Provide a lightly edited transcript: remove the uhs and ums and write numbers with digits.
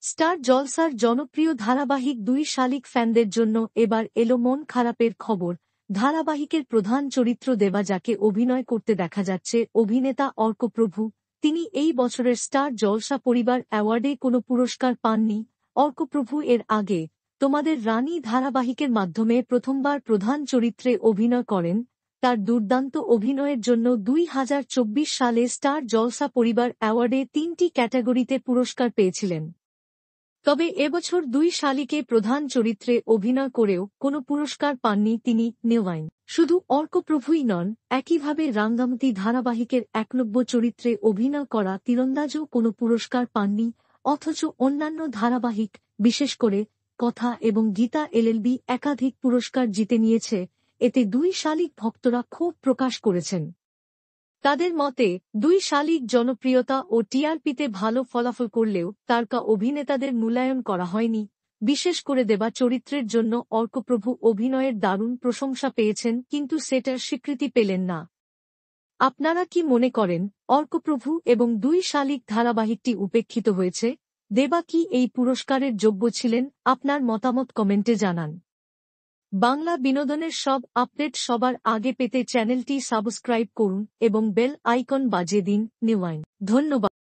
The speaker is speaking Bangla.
স্টার জলসার জনপ্রিয় ধারাবাহিক ২ শালিক ফ্যানদের জন্য এবার এলো মন খারাপের খবর। ধারাবাহিকের প্রধান চরিত্র দেবা, যাকে অভিনয় করতে দেখা যাচ্ছে অভিনেতা অর্ক প্রভু, তিনি এই বছরের স্টার জলসা পরিবার অ্যাওয়ার্ডে কোনো পুরস্কার পাননি। অর্ক প্রভু এর আগে তোমাদের রানী ধারাবাহিকের মাধ্যমে প্রথমবার প্রধান চরিত্রে অভিনয় করেন। তার দুর্দান্ত অভিনয়ের জন্য ২০২৪ সালে স্টার জলসা পরিবার অ্যাওয়ার্ডে ৩টি ক্যাটাগরিতে পুরস্কার পেয়েছিলেন। তবে এবছর ২ শালিকে প্রধান চরিত্রে অভিনয় করেও কোনো পুরস্কার পাননি তিনি। নেওয়াইন শুধু অর্ক প্রভুই নন, একইভাবে রাঙ্গামতি ধারাবাহিকের ১ চরিত্রে অভিনয় করা তীরন্দাজও কোনো পুরস্কার পাননি। অথচ অন্যান্য ধারাবাহিক, বিশেষ করে কথা এবং গীতা এলএলবি একাধিক পুরস্কার জিতে নিয়েছে। এতে ২ শালিক ভক্তরা ক্ষোভ প্রকাশ করেছেন। তাদের মতে ২ শালিক জনপ্রিয়তা ও টিআরপিতে ভালো ফলাফল করলেও তারকা অভিনেতাদের মূল্যায়ন করা হয়নি। বিশেষ করে দেবা চরিত্রের জন্য অর্কপ্রভু অভিনয়ের দারুণ প্রশংসা পেয়েছেন, কিন্তু সেটার স্বীকৃতি পেলেন না। আপনারা কি মনে করেন অর্কপ্রভু এবং ২ শালিক ধারাবাহিকটি উপেক্ষিত হয়েছে? দেবা কি এই পুরস্কারের যোগ্য ছিলেন? আপনার মতামত কমেন্টে জানান। বাংলা বিনোদনের সব আপডেট সবার আগে পেতে চ্যানেলটি সাবস্ক্রাইব করুন এবং বেল আইকন বাজিয়ে দিন। নেওয়াইন। ধন্যবাদ।